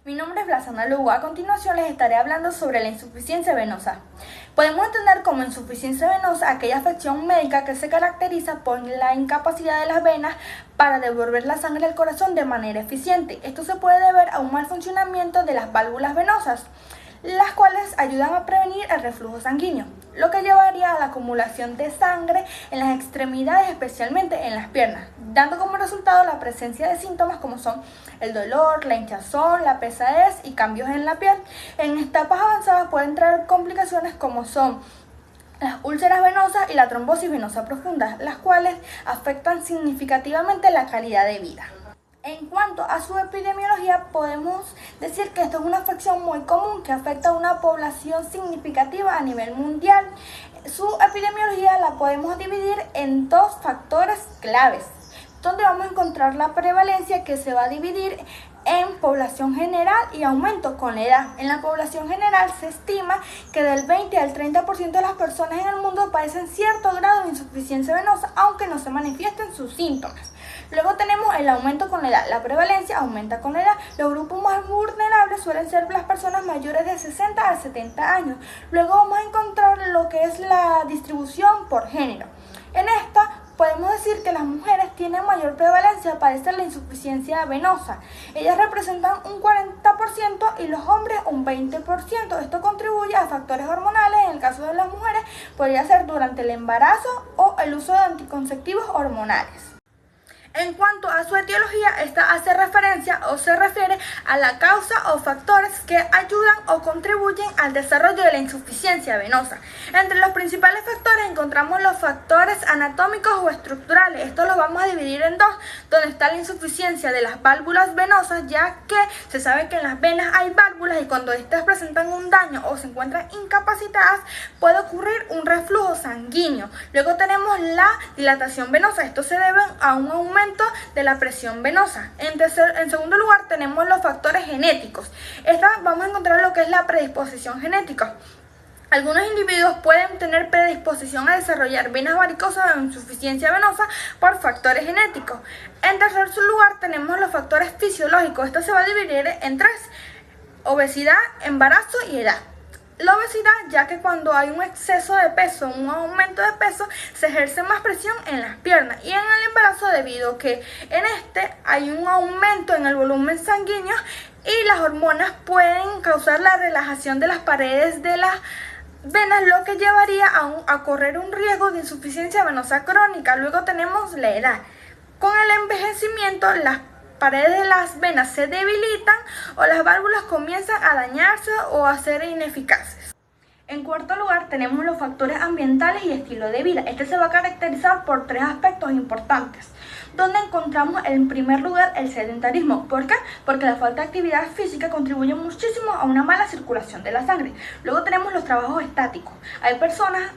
Mi nombre es Blasana Lugo. A continuación les estaré hablando sobre la insuficiencia venosa. Podemos entender como insuficiencia venosa aquella afección médica que se caracteriza por la incapacidad de las venas para devolver la sangre al corazón de manera eficiente. Esto se puede deber a un mal funcionamiento de las válvulas venosas, las cuales ayudan a prevenir el reflujo sanguíneo, lo que llevaría a la acumulación de sangre en las extremidades, especialmente en las piernas, dando como resultado la presencia de síntomas como son el dolor, la hinchazón, la pesadez y cambios en la piel. En etapas avanzadas pueden traer complicaciones como son las úlceras venosas y la trombosis venosa profunda, las cuales afectan significativamente la calidad de vida. En cuanto a su epidemiología, podemos decir que esto es una afección muy común que afecta a una población significativa a nivel mundial. Su epidemiología la podemos dividir en dos factores claves, donde vamos a encontrar la prevalencia, que se va a dividir en población general y aumento con la edad. En la población general se estima que del 20 al 30% de las personas en el mundo padecen cierto grado de insuficiencia venosa, aunque no se manifiesten sus síntomas. Luego tenemos el aumento con la edad. La prevalencia aumenta con la edad. Los grupos más vulnerables suelen ser las personas mayores de 60 a 70 años. Luego vamos a encontrar lo que es la distribución por género. En esta podemos decir que las mujeres tienen mayor prevalencia de padecer la insuficiencia venosa. Ellas representan un 40% y los hombres un 20%. Esto contribuye a factores hormonales. En el caso de las mujeres podría ser durante el embarazo o el uso de anticonceptivos hormonales. En cuanto a su etiología, esta hace referencia o se refiere a la causa o factores que ayudan o contribuyen al desarrollo de la insuficiencia venosa. Entre los principales factores encontramos los factores anatómicos o estructurales. Estos los vamos a dividir en dos, donde está la insuficiencia de las válvulas venosas, ya que se sabe que en las venas hay válvulas y cuando estas presentan un daño o se encuentran incapacitadas, puede ocurrir un reflujo sanguíneo. Luego tenemos la dilatación venosa. Esto se debe a un aumento de la presión venosa. En segundo lugar tenemos los factores genéticos. Vamos a encontrar lo que es la predisposición genética. Algunos individuos pueden tener predisposición a desarrollar venas varicosas o insuficiencia venosa por factores genéticos. En tercer lugar tenemos los factores fisiológicos. Esto se va a dividir en tres: obesidad, embarazo y edad. La obesidad, ya que cuando hay un exceso de peso, un aumento de peso, se ejerce más presión en las piernas. Y en el embarazo, debido a que en este hay un aumento en el volumen sanguíneo y las hormonas pueden causar la relajación de las paredes de las venas, lo que llevaría a correr un riesgo de insuficiencia venosa crónica. Luego tenemos la edad. Con el envejecimiento, las paredes de las venas se debilitan o las válvulas comienzan a dañarse o a ser ineficaces. En cuarto lugar tenemos los factores ambientales y estilo de vida. Este se va a caracterizar por tres aspectos importantes, donde encontramos en primer lugar el sedentarismo. ¿Por qué? Porque la falta de actividad física contribuye muchísimo a una mala circulación de la sangre. Luego tenemos los trabajos estáticos. Hay personas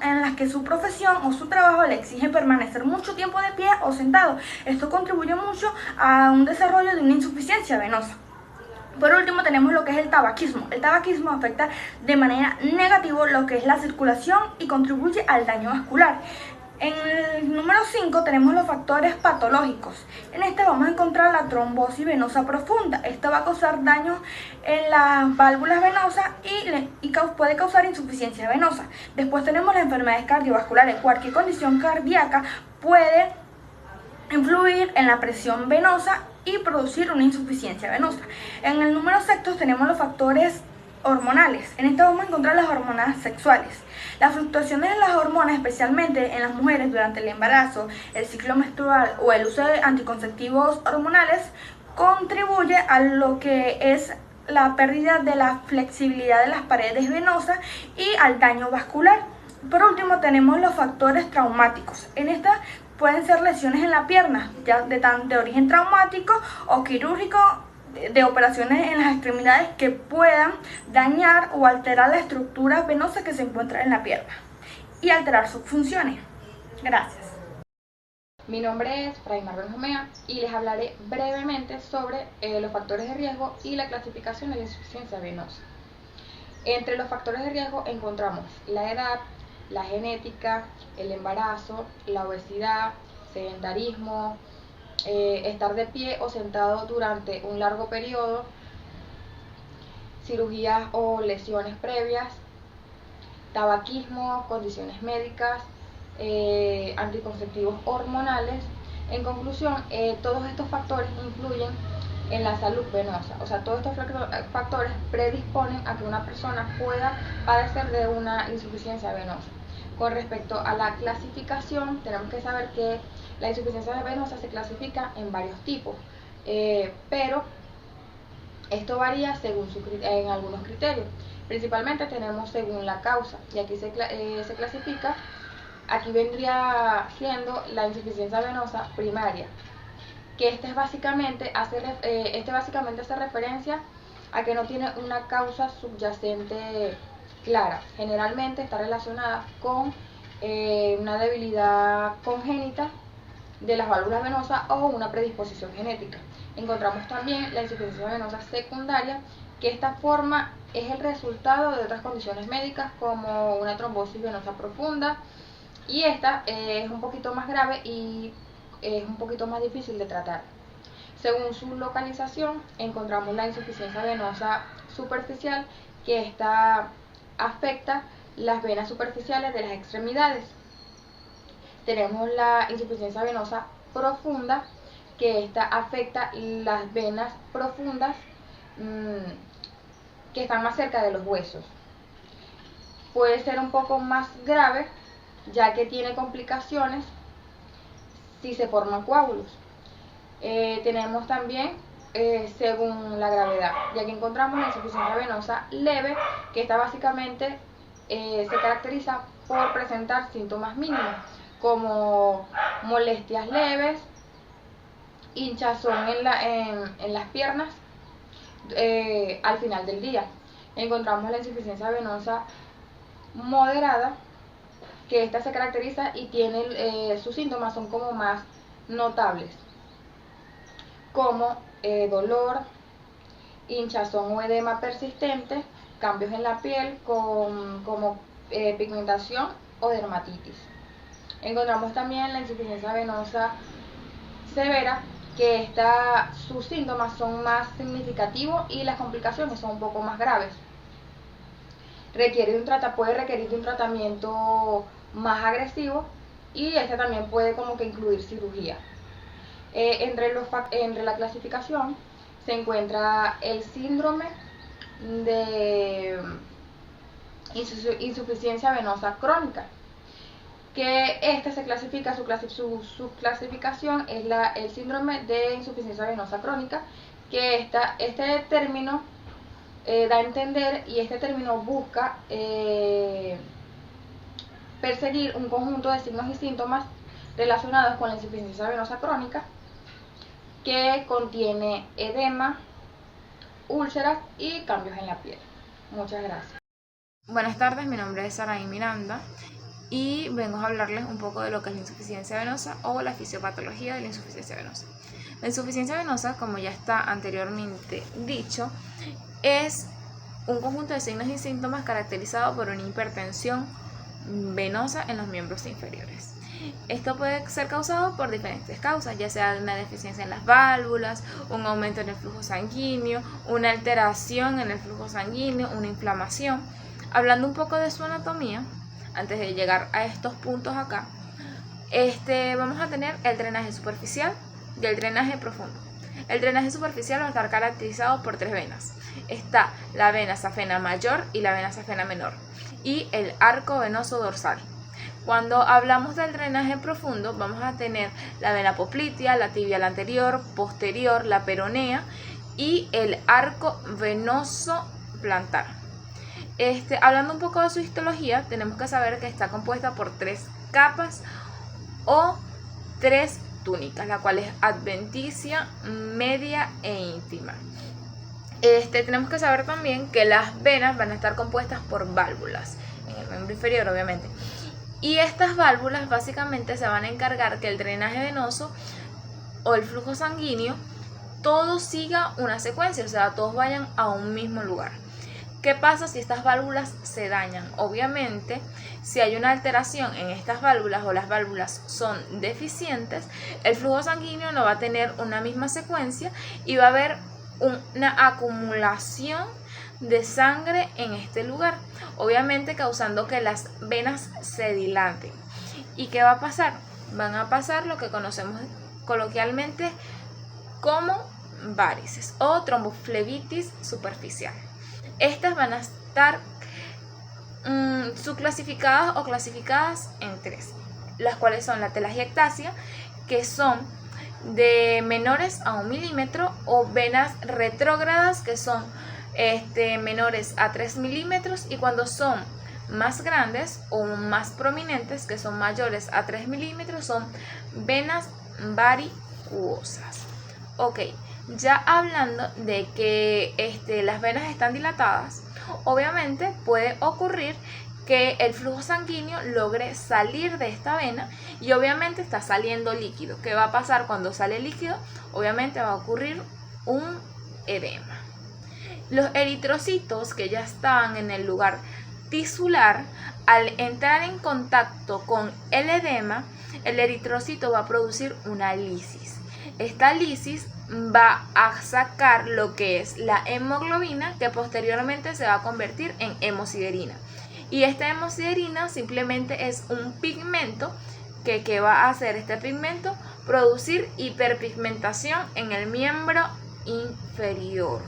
en las que su profesión o su trabajo le exige permanecer mucho tiempo de pie o sentado. Esto contribuye mucho a un desarrollo de una insuficiencia venosa. Por último tenemos lo que es el tabaquismo. El tabaquismo afecta de manera negativa lo que es la circulación y contribuye al daño vascular. En el número 5 tenemos los factores patológicos. En este vamos a encontrar la trombosis venosa profunda. Esto va a causar daño en las válvulas venosas y puede causar insuficiencia venosa. Después tenemos las enfermedades cardiovasculares. Cualquier condición cardíaca puede influir en la presión venosa y producir una insuficiencia venosa. En el número 6 tenemos los factores hormonales. En esto vamos a encontrar las hormonas sexuales. Las fluctuaciones de las hormonas, especialmente en las mujeres durante el embarazo, el ciclo menstrual o el uso de anticonceptivos hormonales, contribuye a lo que es la pérdida de la flexibilidad de las paredes venosas y al daño vascular. Por último tenemos los factores traumáticos. En esta pueden ser lesiones en la pierna, ya de origen traumático o quirúrgico, de operaciones en las extremidades que puedan dañar o alterar la estructura venosa que se encuentra en la pierna y alterar sus funciones. Gracias. Mi nombre es Fraimar Benjamea y les hablaré brevemente sobre los factores de riesgo y la clasificación de la insuficiencia venosa. Entre los factores de riesgo encontramos la edad, la genética, el embarazo, la obesidad, sedentarismo, estar de pie o sentado durante un largo periodo, cirugías o lesiones previas, tabaquismo, condiciones médicas, anticonceptivos hormonales. En conclusión, todos estos factores influyen en la salud venosa, o sea, todos estos factores predisponen a que una persona pueda padecer de una insuficiencia venosa. Con respecto a la clasificación, tenemos que saber que la insuficiencia venosa se clasifica en varios tipos, pero esto varía según en algunos criterios. Principalmente tenemos según la causa, y aquí se clasifica. Aquí vendría siendo la insuficiencia venosa primaria, que este básicamente hace referencia a que no tiene una causa subyacente clara. Generalmente está relacionada con una debilidad congénita de las válvulas venosas o una predisposición genética. Encontramos también la insuficiencia venosa secundaria, que esta forma es el resultado de otras condiciones médicas como una trombosis venosa profunda, y esta es un poquito más grave y es un poquito más difícil de tratar. Según su localización, encontramos la insuficiencia venosa superficial, que esta afecta las venas superficiales de las extremidades. Tenemos la insuficiencia venosa profunda, que esta afecta las venas profundas que están más cerca de los huesos. Puede ser un poco más grave, ya que tiene complicaciones si se forman coágulos. Tenemos también según la gravedad, y aquí encontramos la insuficiencia venosa leve, que esta básicamente se caracteriza por presentar síntomas mínimos como molestias leves, hinchazón en las piernas al final del día. Encontramos la insuficiencia venosa moderada, que esta se caracteriza y tiene sus síntomas son como más notables, como dolor, hinchazón o edema persistente, cambios en la piel como pigmentación o dermatitis. Encontramos también la insuficiencia venosa severa, que sus síntomas son más significativos y las complicaciones son un poco más graves. Puede requerir de un tratamiento más agresivo, y este también puede como que incluir cirugía. Entre la clasificación se encuentra el síndrome de insuficiencia venosa crónica, que este se clasifica, su clasificación es el síndrome de insuficiencia venosa crónica, que este término da a entender, y este término busca perseguir un conjunto de signos y síntomas relacionados con la insuficiencia venosa crónica, que contiene edema, úlceras y cambios en la piel. Muchas gracias. Buenas tardes, mi nombre es Saraí Miranda y vengo a hablarles un poco de lo que es la insuficiencia venosa o la fisiopatología de la insuficiencia venosa. La insuficiencia venosa, como ya está anteriormente dicho, es un conjunto de signos y síntomas caracterizado por una hipertensión venosa en los miembros inferiores. Esto puede ser causado por diferentes causas, ya sea una deficiencia en las válvulas, un aumento en el flujo sanguíneo, una alteración en el flujo sanguíneo, una inflamación. Hablando un poco de su anatomía, antes de llegar a estos puntos acá, vamos a tener el drenaje superficial y el drenaje profundo. El drenaje superficial va a estar caracterizado por tres venas. Está la vena safena mayor y la vena safena menor, y el arco venoso dorsal. Cuando hablamos del drenaje profundo, vamos a tener la vena poplitea, la tibial anterior, posterior, la peronea y el arco venoso plantar. Hablando un poco de su histología, tenemos que saber que está compuesta por tres capas o tres túnicas, la cual es adventicia, media e íntima. Tenemos que saber también que las venas van a estar compuestas por válvulas, en el miembro inferior obviamente. Y estas válvulas básicamente se van a encargar que el drenaje venoso o el flujo sanguíneo todo siga una secuencia, o sea, todos vayan a un mismo lugar. ¿Qué pasa si estas válvulas se dañan? Obviamente, si hay una alteración en estas válvulas o las válvulas son deficientes, el flujo sanguíneo no va a tener una misma secuencia y va a haber una acumulación de sangre en este lugar, obviamente causando que las venas se dilaten. ¿Y qué va a pasar? Van a pasar lo que conocemos coloquialmente como varices o tromboflebitis superficial. Estas van a estar subclasificadas o clasificadas en 3, las cuales son la telangiectasia, que son de menores a 1 milímetro, o venas retrógradas, que son menores a 3 milímetros, y cuando son más grandes o más prominentes, que son mayores a 3 milímetros, son venas varicuosas. Ok, ya hablando de que las venas están dilatadas, obviamente puede ocurrir que el flujo sanguíneo logre salir de esta vena y obviamente está saliendo líquido. ¿Qué va a pasar cuando sale líquido? Obviamente va a ocurrir un edema. Los eritrocitos que ya estaban en el lugar tisular, al entrar en contacto con el edema, el eritrocito va a producir una lisis. Esta lisis va a sacar lo que es la hemoglobina, que posteriormente se va a convertir en hemosiderina. Y esta hemosiderina simplemente es un pigmento que va a hacer este pigmento producir hiperpigmentación en el miembro inferior.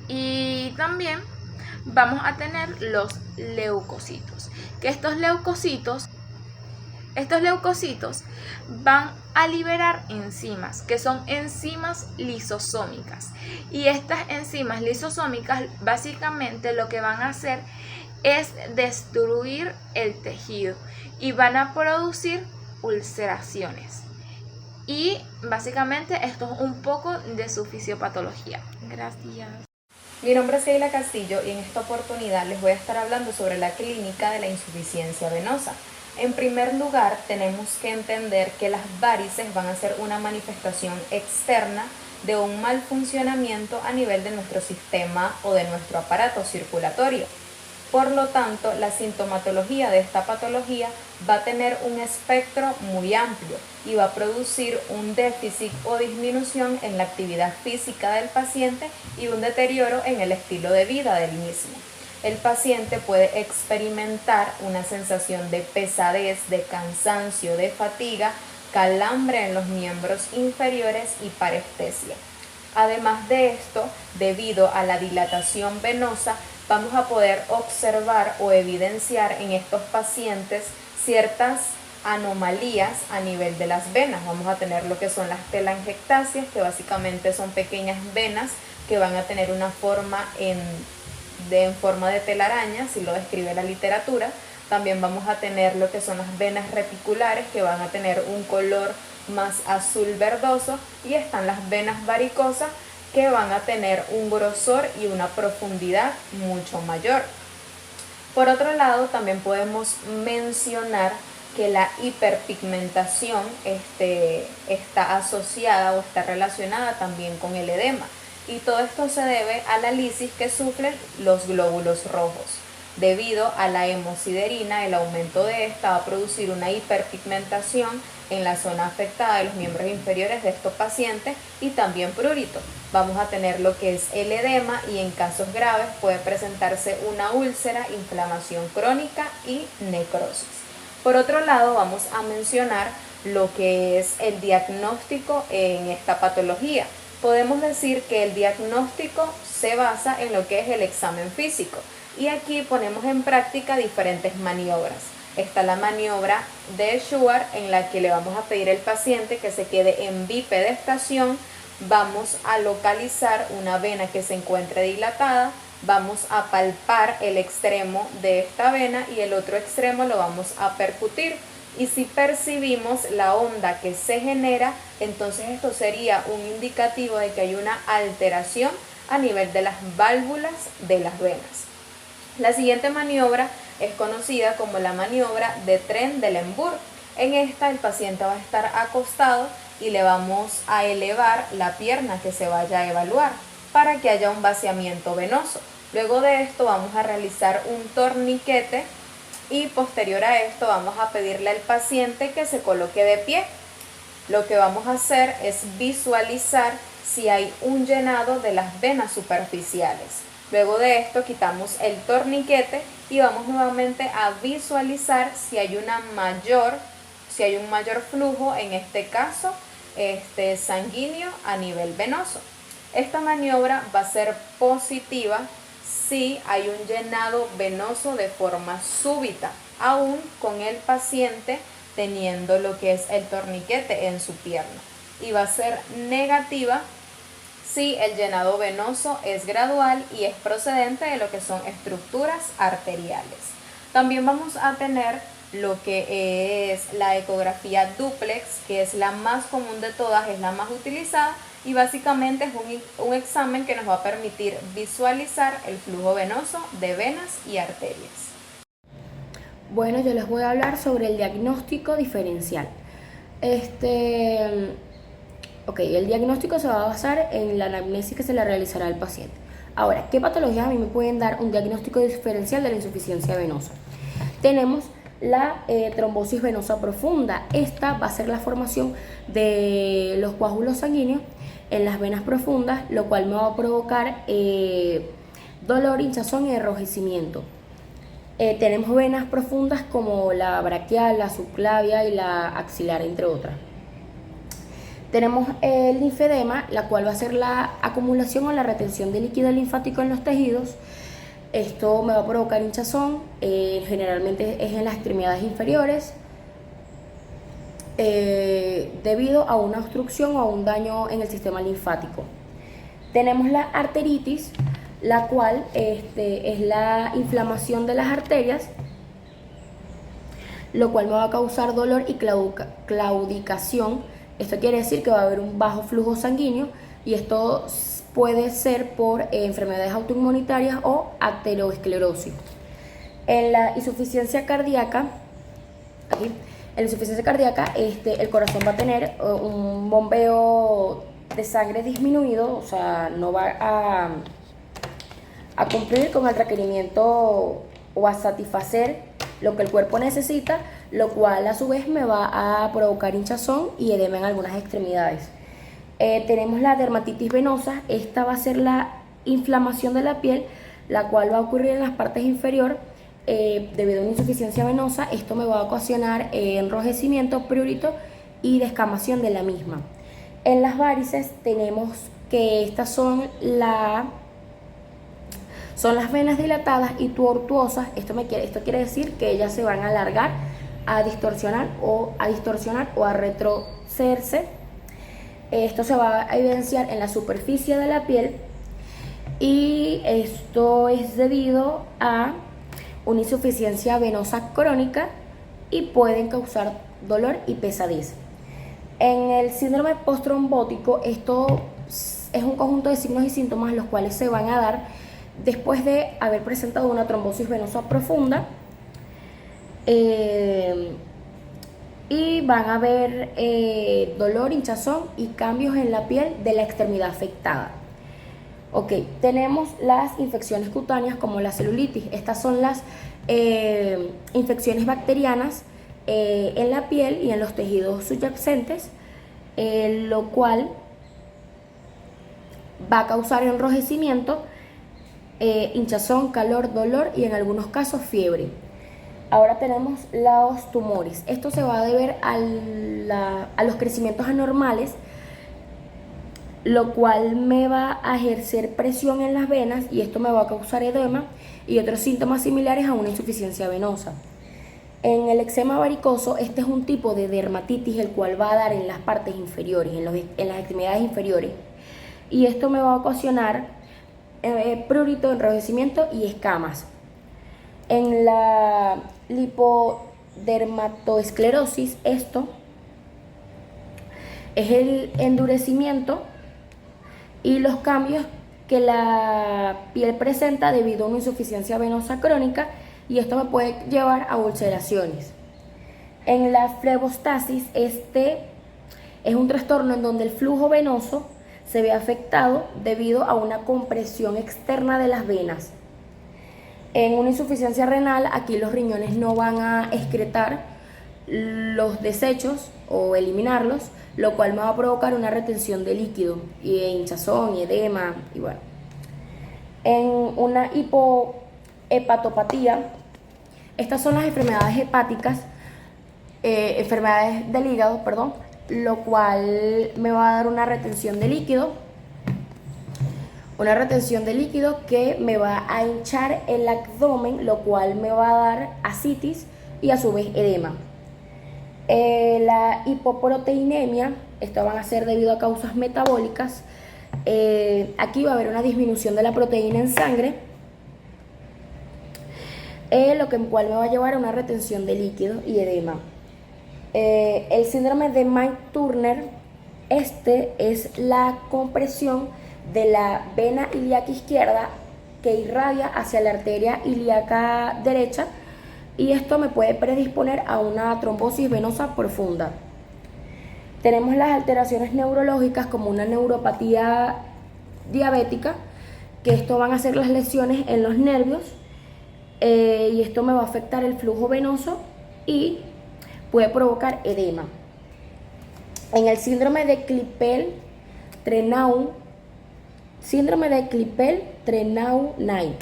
Y también vamos a tener los leucocitos, que estos leucocitos van a liberar enzimas, que son enzimas lisosómicas. Y estas enzimas lisosómicas básicamente lo que van a hacer es destruir el tejido y van a producir ulceraciones. Y básicamente esto es un poco de su fisiopatología. Gracias. Mi nombre es Sheila Castillo y en esta oportunidad les voy a estar hablando sobre la clínica de la insuficiencia venosa. En primer lugar, tenemos que entender que las varices van a ser una manifestación externa de un mal funcionamiento a nivel de nuestro sistema o de nuestro aparato circulatorio. Por lo tanto, la sintomatología de esta patología va a tener un espectro muy amplio y va a producir un déficit o disminución en la actividad física del paciente y un deterioro en el estilo de vida del mismo. El paciente puede experimentar una sensación de pesadez, de cansancio, de fatiga, calambre en los miembros inferiores y parestesia. Además de esto, debido a la dilatación venosa, vamos a poder observar o evidenciar en estos pacientes ciertas anomalías a nivel de las venas. Vamos a tener lo que son las telangiectasias, que básicamente son pequeñas venas que van a tener una forma en forma de telaraña, si lo describe la literatura. También vamos a tener lo que son las venas reticulares, que van a tener un color más azul verdoso, y están las venas varicosas, que van a tener un grosor y una profundidad mucho mayor. Por otro lado, también podemos mencionar que la hiperpigmentación está asociada o está relacionada también con el edema. Y todo esto se debe a la lisis que sufren los glóbulos rojos. Debido a la hemosiderina, el aumento de esta va a producir una hiperpigmentación en la zona afectada de los miembros inferiores de estos pacientes y también prurito. Vamos a tener lo que es el edema y en casos graves puede presentarse una úlcera, inflamación crónica y necrosis. Por otro lado, vamos a mencionar lo que es el diagnóstico en esta patología. Podemos decir que el diagnóstico se basa en lo que es el examen físico y aquí ponemos en práctica diferentes maniobras. Está la maniobra de Schwartz, en la que le vamos a pedir al paciente que se quede en bipedestación. Vamos a localizar una vena que se encuentre dilatada, vamos a palpar el extremo de esta vena y el otro extremo lo vamos a percutir. Y si percibimos la onda que se genera, entonces esto sería un indicativo de que hay una alteración a nivel de las válvulas de las venas. La siguiente maniobra es conocida como la maniobra de Trendelenburg. En esta el paciente va a estar acostado y le vamos a elevar la pierna que se vaya a evaluar para que haya un vaciamiento venoso. Luego de esto vamos a realizar un torniquete y posterior a esto vamos a pedirle al paciente que se coloque de pie. Lo que vamos a hacer es visualizar si hay un llenado de las venas superficiales. Luego de esto quitamos el torniquete y vamos nuevamente a visualizar si hay un mayor flujo, en este caso sanguíneo a nivel venoso. Esta maniobra va a ser positiva si hay un llenado venoso de forma súbita, aún con el paciente teniendo lo que es el torniquete en su pierna, y va a ser negativa si el llenado venoso es gradual y es procedente de lo que son estructuras arteriales. También vamos a tener lo que es la ecografía dúplex, que es la más común de todas, es la más utilizada, y básicamente es un examen que nos va a permitir visualizar el flujo venoso de venas y arterias. Bueno, yo les voy a hablar sobre el diagnóstico diferencial. El diagnóstico se va a basar en la anamnesis que se le realizará al paciente. Ahora, ¿qué patologías a mí me pueden dar un diagnóstico diferencial de la insuficiencia venosa? Tenemos la trombosis venosa profunda. Esta va a ser la formación de los coágulos sanguíneos en las venas profundas, lo cual me va a provocar dolor, hinchazón y enrojecimiento. Tenemos venas profundas como la braquial, la subclavia y la axilar, entre otras. Tenemos el linfedema, la cual va a ser la acumulación o la retención de líquido linfático en los tejidos. Esto me va a provocar hinchazón, generalmente es en las extremidades inferiores, debido a una obstrucción o a un daño en el sistema linfático. Tenemos la arteritis, la cual es la inflamación de las arterias, lo cual me va a causar dolor y claudicación. Esto quiere decir que va a haber un bajo flujo sanguíneo, y esto puede ser por enfermedades autoinmunitarias o aterosclerosis. En la insuficiencia cardíaca, el corazón va a tener un bombeo de sangre disminuido, o sea, no va a cumplir con el requerimiento o a satisfacer lo que el cuerpo necesita, lo cual a su vez me va a provocar hinchazón y edema en algunas extremidades. Tenemos la dermatitis venosa. Esta va a ser la inflamación de la piel, la cual va a ocurrir en las partes inferiores debido a una insuficiencia venosa. Esto me va a ocasionar enrojecimiento, prurito y descamación de la misma. En las varices tenemos que estas son las venas dilatadas y tortuosas. Esto quiere decir que ellas se van a alargar, a distorsionar o a retrocederse. Esto se va a evidenciar en la superficie de la piel, y esto es debido a una insuficiencia venosa crónica y pueden causar dolor y pesadez. En el síndrome postrombótico, esto es un conjunto de signos y síntomas los cuales se van a dar después de haber presentado una trombosis venosa profunda, y van a haber dolor, hinchazón y cambios en la piel de la extremidad afectada. Tenemos las infecciones cutáneas como la celulitis. Estas son las infecciones bacterianas en la piel y en los tejidos subyacentes, lo cual va a causar enrojecimiento, hinchazón, calor, dolor y en algunos casos fiebre. Ahora tenemos los tumores. Esto se va a deber a los crecimientos anormales, lo cual me va a ejercer presión en las venas, y esto me va a causar edema y otros síntomas similares a una insuficiencia venosa. En el eczema varicoso, este es un tipo de dermatitis el cual va a dar en las partes inferiores, en las extremidades inferiores, y esto me va a ocasionar prurito, enrojecimiento y escamas. En la lipodermatoesclerosis, esto es el endurecimiento y los cambios que la piel presenta debido a una insuficiencia venosa crónica, y esto me puede llevar a ulceraciones. En la flebostasis, este es un trastorno en donde el flujo venoso se ve afectado debido a una compresión externa de las venas. En una insuficiencia renal, aquí los riñones no van a excretar los desechos o eliminarlos, lo cual me va a provocar una retención de líquido y hinchazón y edema y bueno. En una hipohepatopatía, estas son las enfermedades hepáticas, enfermedades del hígado, perdón, lo cual me va a dar una retención de líquido que me va a hinchar el abdomen, lo cual me va a dar ascitis y a su vez edema. La hipoproteinemia, esto van a ser debido a causas metabólicas. Aquí va a haber una disminución de la proteína en sangre, cual me va a llevar a una retención de líquido y edema. El síndrome de Mike-Turner, es la compresión de la vena ilíaca izquierda que irradia hacia la arteria ilíaca derecha, y esto me puede predisponer a una trombosis venosa profunda. Tenemos las alteraciones neurológicas como una neuropatía diabética, que esto van a ser las lesiones en los nervios, y esto me va a afectar el flujo venoso y puede provocar edema. En el síndrome de Klippel-Trenaunay,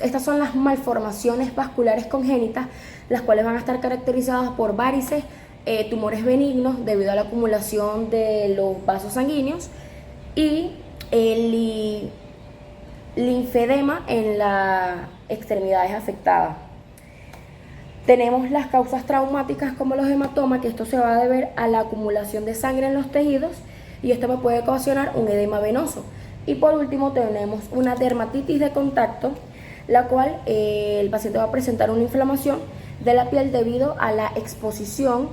estas son las malformaciones vasculares congénitas, las cuales van a estar caracterizadas por varices, tumores benignos debido a la acumulación de los vasos sanguíneos y el linfedema en las extremidades afectadas. Tenemos las causas traumáticas como los hematomas, que esto se va a deber a la acumulación de sangre en los tejidos y esto me puede ocasionar un edema venoso. Y por último tenemos una dermatitis de contacto, la cual el paciente va a presentar una inflamación de la piel debido a la exposición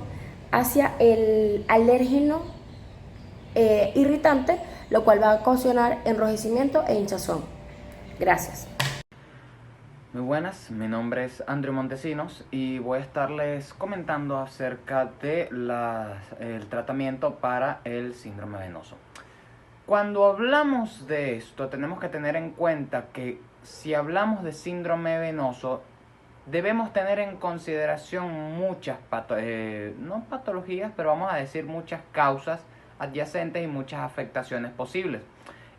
hacia el alérgeno irritante, lo cual va a ocasionar enrojecimiento e hinchazón. Gracias. Muy buenas, mi nombre es Andrew Montesinos y voy a estarles comentando acerca de el tratamiento para el síndrome venoso. Cuando hablamos de esto, tenemos que tener en cuenta que si hablamos de síndrome venoso, debemos tener en consideración muchas no patologías, pero vamos a decir muchas causas adyacentes y muchas afectaciones posibles.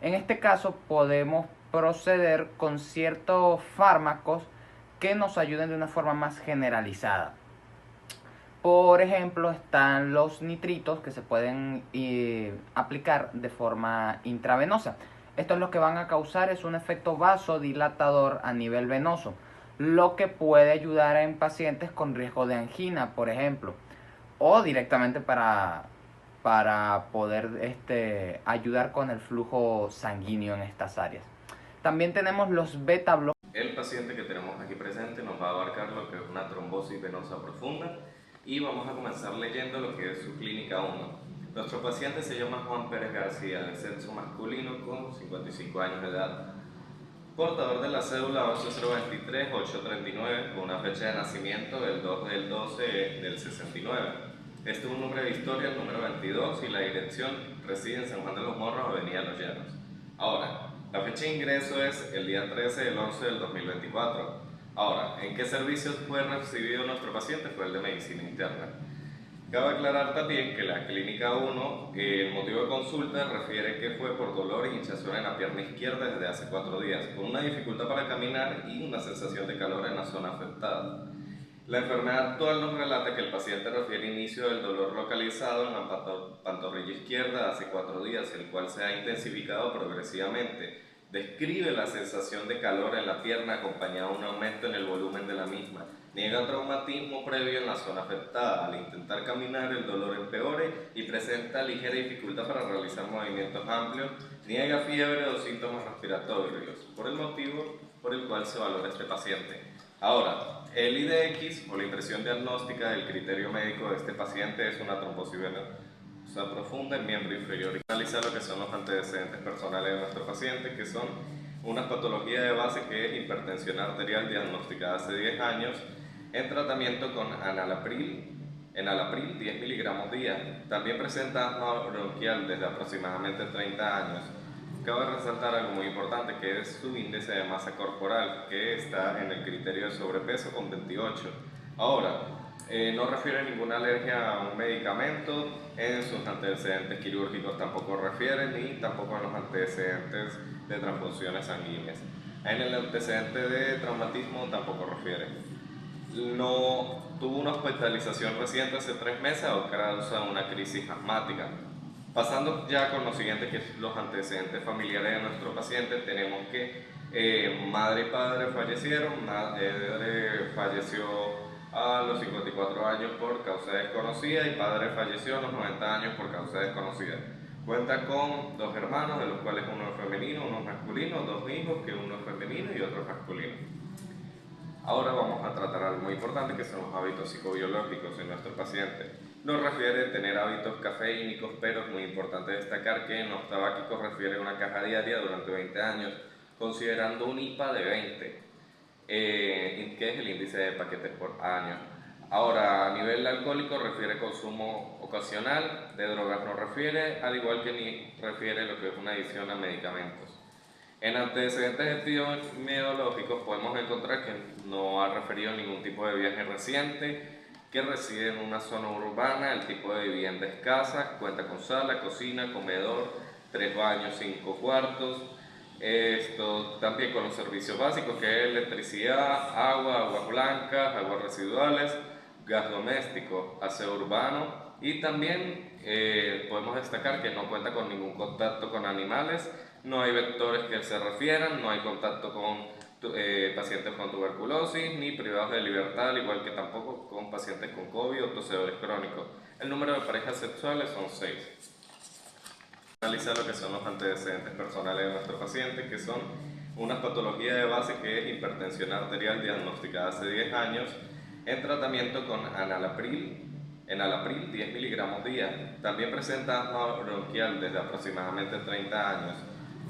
En este caso podemos proceder con ciertos fármacos que nos ayuden de una forma más generalizada. Por ejemplo, están los nitritos que se pueden aplicar de forma intravenosa. Esto es lo que van a causar es un efecto vasodilatador a nivel venoso, lo que puede ayudar en pacientes con riesgo de angina, por ejemplo, o directamente para poder ayudar con el flujo sanguíneo en estas áreas. También tenemos los beta bloqueadores. El paciente que tenemos aquí presente nos va a abarcar lo que es una trombosis venosa profunda y vamos a comenzar leyendo lo que es su clínica 1. Nuestro paciente se llama Juan Pérez García, de sexo masculino con 55 años de edad. Portador de la cédula 8023839 con una fecha de nacimiento del 2 del 12 del 69. Este es un número de historia, el número 22 y la dirección reside en San Juan de los Morros, Avenida Los Llanos. Ahora, la fecha de ingreso es el día 13 del 11 del 2024. Ahora, ¿en qué servicios fue recibido nuestro paciente? Fue el de medicina interna. Cabe aclarar también que la clínica 1, el motivo de consulta refiere que fue por dolor y hinchazón en la pierna izquierda desde hace 4 días, con una dificultad para caminar y una sensación de calor en la zona afectada. La enfermedad actual nos relata que el paciente refiere inicio del dolor localizado en la pantorrilla izquierda hace 4 días, el cual se ha intensificado progresivamente. Describe la sensación de calor en la pierna acompañada de un aumento en el volumen de la misma. Niega traumatismo previo en la zona afectada. Al intentar caminar el dolor empeore y presenta ligera dificultad para realizar movimientos amplios. Niega fiebre o síntomas respiratorios, por el motivo por el cual se valora este paciente. Ahora, el IDX o la impresión diagnóstica del criterio médico de este paciente es una trombosis venosa profunda en miembro inferior. Analiza lo que son los antecedentes personales de nuestro paciente, que son una patología de base que es hipertensión arterial diagnosticada hace 10 años en tratamiento con enalapril 10 miligramos día. También presenta asma bronquial desde aproximadamente 30 años. Cabe resaltar algo muy importante, que es su índice de masa corporal, que está en el criterio de sobrepeso con 28. Ahora, no refiere ninguna alergia a un medicamento, en sus antecedentes quirúrgicos tampoco refiere, ni tampoco en los antecedentes de transfusiones sanguíneas. En el antecedente de traumatismo tampoco refiere. No tuvo una hospitalización reciente hace 3 meses a causa de una crisis asmática. Pasando ya con lo siguiente, que es los antecedentes familiares de nuestro paciente, tenemos que madre y padre fallecieron. Madre falleció a los 54 años por causa desconocida y padre falleció a los 90 años por causa desconocida. Cuenta con 2 hermanos, de los cuales uno es femenino, uno es masculino, 2 hijos, que uno es femenino y otro es masculino. Ahora vamos a tratar algo muy importante, que son los hábitos psicobiológicos en nuestro paciente. Nos refiere tener hábitos cafeínicos, pero es muy importante destacar que en los tabáquicos refiere una caja diaria durante 20 años, considerando un IPA de 20, que es el índice de paquetes por año. Ahora, a nivel alcohólico refiere consumo ocasional, de drogas no refiere, al igual que ni refiere lo que es una adicción a medicamentos. En antecedentes epidemiológicos podemos encontrar que no ha referido ningún tipo de viaje reciente, que reside en una zona urbana, el tipo de vivienda es casa, cuenta con sala, cocina, comedor, 3 baños, 5 cuartos. Esto también con los servicios básicos, que es electricidad, agua, aguas blancas, aguas residuales, gas doméstico, aseo urbano, y también podemos destacar que no cuenta con ningún contacto con animales, no hay vectores que se refieran, no hay contacto con pacientes con tuberculosis, ni privados de libertad, al igual que tampoco con pacientes con COVID o tosedores crónicos. El número de parejas sexuales son 6. Analizar lo que son los antecedentes personales de nuestro paciente, que son una patología de base, que es hipertensión arterial diagnosticada hace 10 años, en tratamiento con enalapril 10 miligramos día. También presenta asma bronquial desde aproximadamente 30 años.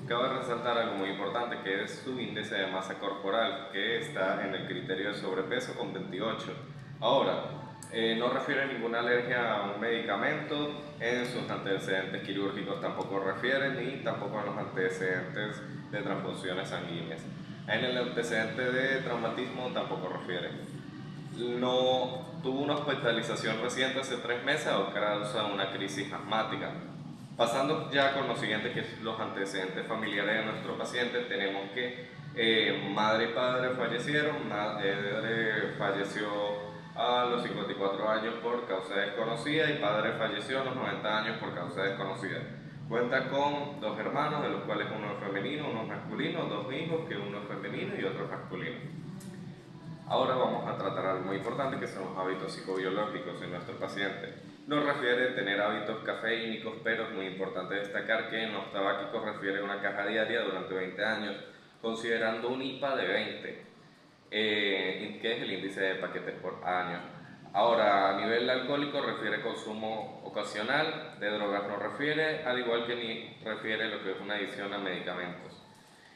Cabe resaltar algo muy importante, que es su índice de masa corporal, que está en el criterio de sobrepeso con 28. Ahora, no refiere ninguna alergia a un medicamento, en sus antecedentes quirúrgicos tampoco refiere, ni tampoco en los antecedentes de transfusiones sanguíneas. En el antecedente de traumatismo tampoco refiere. No tuvo una hospitalización reciente hace 3 meses a causa de una crisis asmática. Pasando ya con lo siguiente, que es los antecedentes familiares de nuestro paciente, tenemos que madre y padre fallecieron. Madre falleció a los 54 años por causa desconocida y padre falleció a los 90 años por causa desconocida. Cuenta con 2 hermanos, de los cuales uno es femenino, uno es masculino, 2 hijos, que uno es femenino y otro es masculino. Ahora vamos a tratar algo muy importante, que son los hábitos psicobiológicos en nuestro paciente. Nos refiere tener hábitos cafeínicos, pero es muy importante destacar que en los tabáquicos refiere una caja diaria durante 20 años, considerando un IPA de 20, que es el índice de paquetes por año. Ahora, a nivel alcohólico refiere consumo ocasional, de drogas no refiere, al igual que ni refiere lo que es una adicción a medicamentos.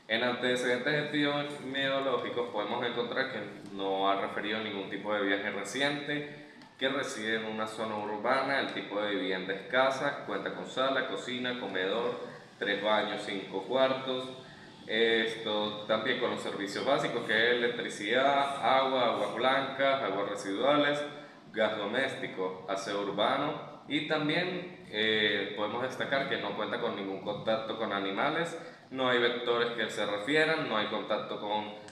En antecedentes epidemiológicos podemos encontrar que no ha referido ningún tipo de viaje reciente, que reside en una zona urbana, el tipo de vivienda es casa, cuenta con sala, cocina, comedor, 3 baños, 5 cuartos. Esto también con los servicios básicos, que es electricidad, agua, aguas blancas, aguas residuales, gas doméstico, aseo urbano, y también podemos destacar que no cuenta con ningún contacto con animales, no hay vectores que se refieran, no hay contacto con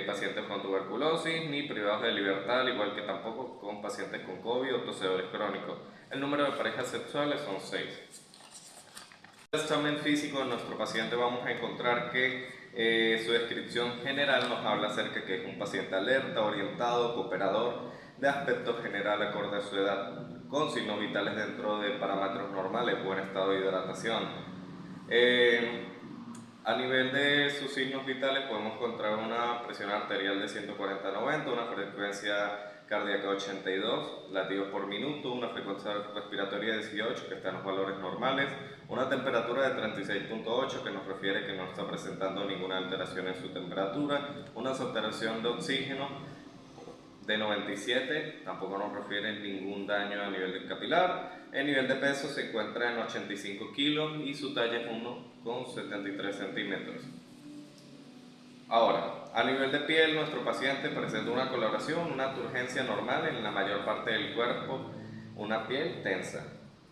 pacientes con tuberculosis, ni privados de libertad, al igual que tampoco con pacientes con COVID o tosedores crónicos. El número de parejas sexuales son 6. En el examen físico de nuestro paciente vamos a encontrar que su descripción general nos habla acerca de que es un paciente alerta, orientado, cooperador, de aspecto general acorde a su edad, con signos vitales dentro de parámetros normales, buen estado de hidratación. A nivel de sus signos vitales podemos encontrar una presión arterial de 140/90, una frecuencia cardíaca 82 latidos por minuto, una frecuencia respiratoria de 18 que está en los valores normales, una temperatura de 36.8 que nos refiere que no está presentando ninguna alteración en su temperatura, una saturación de oxígeno de 97, tampoco nos refiere ningún daño a nivel del capilar, El nivel de peso se encuentra en 85 kilos y su talla es 1,73 centímetros. Ahora, a nivel de piel, nuestro paciente presenta una coloración, una turgencia normal en la mayor parte del cuerpo, una piel tensa.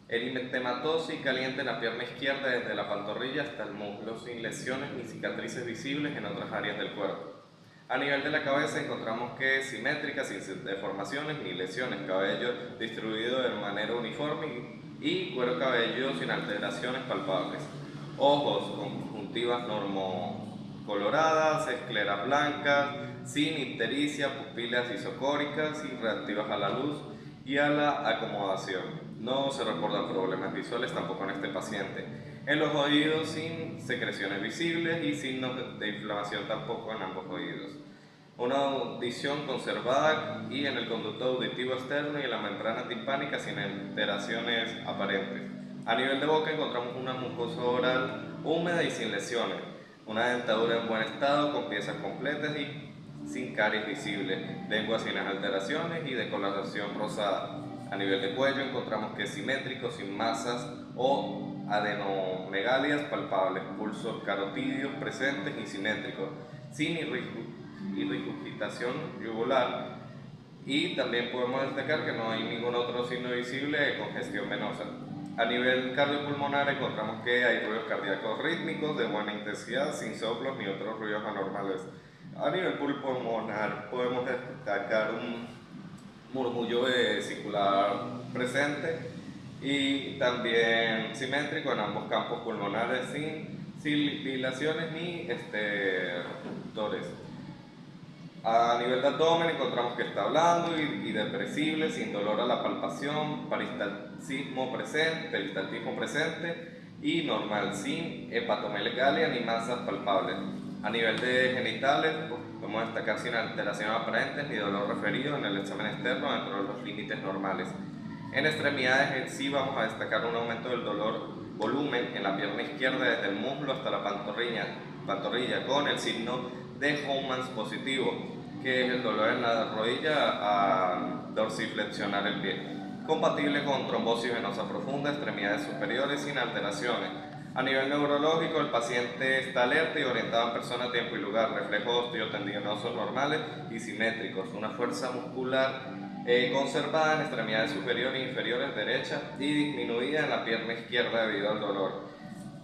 Eritematosa y caliente en la pierna izquierda desde la pantorrilla hasta el muslo, sin lesiones ni cicatrices visibles en otras áreas del cuerpo. A nivel de la cabeza encontramos que es simétrica, sin deformaciones ni lesiones, cabello distribuido de manera uniforme y cuero cabelludo sin alteraciones palpables. Ojos con conjuntivas normocoloradas, escleras blancas, sin ictericia, pupilas isocóricas y reactivas a la luz y a la acomodación. No se reportan problemas visuales tampoco en este paciente. En los oídos sin secreciones visibles y signos de inflamación tampoco en ambos oídos. Una audición conservada y en el conducto auditivo externo y en la membrana timpánica sin alteraciones aparentes. A nivel de boca encontramos una mucosa oral húmeda y sin lesiones. Una dentadura en buen estado con piezas completas y sin caries visibles. Lengua sin alteraciones y de coloración rosada. A nivel de cuello encontramos que es simétrico, sin masas o adenomegalias palpables, pulsos carotídeos presentes y simétricos, sin irrigitación yugular, y también podemos destacar que no hay ningún otro signo visible de congestión venosa. A nivel cardiopulmonar encontramos que hay ruidos cardíacos rítmicos de buena intensidad, sin soplos ni otros ruidos anormales. A nivel pulmonar podemos destacar un murmullo vesicular presente y también simétrico en ambos campos pulmonares, sin dilaciones ni estertores. A nivel de abdomen encontramos que está blando y depresible, sin dolor a la palpación, peristaltismo presente y normal, sin hepatomegalia ni masas palpables. A nivel de genitales podemos destacar sin alteraciones aparentes ni dolor referido en el examen externo dentro de los límites normales. En extremidades en sí vamos a destacar un aumento del dolor volumen en la pierna izquierda desde el muslo hasta la pantorrilla con el signo de Homans positivo, que es el dolor en la rodilla a dorsiflexionar el pie, compatible con trombosis venosa profunda, extremidades superiores sin alteraciones. A nivel neurológico, el paciente está alerta y orientado en persona, tiempo y lugar, reflejos osteotendinosos normales y simétricos, una fuerza muscular conservada en extremidades superiores e inferiores derecha y disminuida en la pierna izquierda debido al dolor.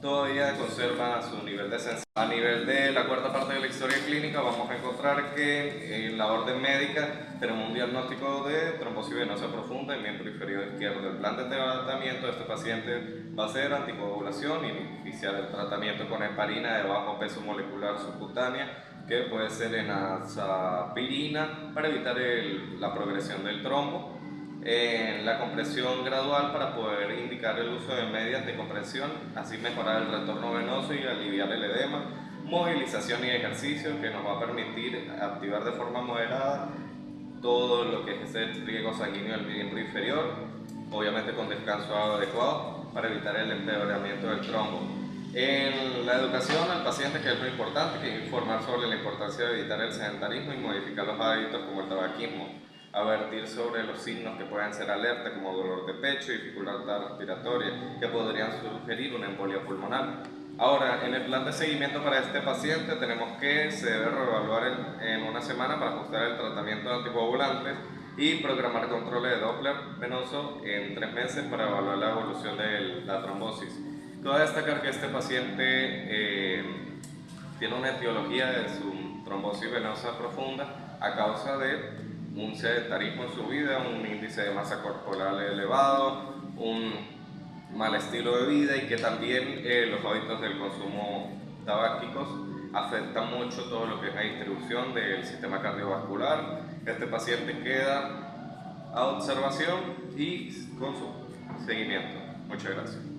Todavía conserva su nivel de sensibilidad. A nivel de la cuarta parte de la historia clínica vamos a encontrar que en la orden médica tenemos un diagnóstico de trombosis venosa profunda en el miembro inferior izquierdo. El plan de tratamiento de este paciente va a ser anticoagulación, iniciar el tratamiento con heparina de bajo peso molecular subcutánea, que puede ser enazapirina para evitar la progresión del trombo. La compresión gradual para poder indicar el uso de medias de compresión, así mejorar el retorno venoso y aliviar el edema, movilización y ejercicio que nos va a permitir activar de forma moderada todo lo que es el riego sanguíneo del miembro inferior, obviamente con descanso adecuado para evitar el empeoramiento del trombo. En la educación al paciente, que es lo importante, que es informar sobre la importancia de evitar el sedentarismo y modificar los hábitos como el tabaquismo. Advertir sobre los signos que pueden ser alerta como dolor de pecho y dificultad respiratoria que podrían sugerir una embolia pulmonar. Ahora, en el plan de seguimiento para este paciente tenemos que se debe reevaluar en una semana para ajustar el tratamiento de anticoagulantes y programar controles de Doppler venoso en 3 meses para evaluar la evolución de la trombosis. Cabe destacar que este paciente tiene una etiología de su trombosis venosa profunda a causa de un sedentarismo en su vida, un índice de masa corporal elevado, un mal estilo de vida y que también los hábitos del consumo tabáquicos afectan mucho todo lo que es la distribución del sistema cardiovascular. Este paciente queda a observación y con su seguimiento. Muchas gracias.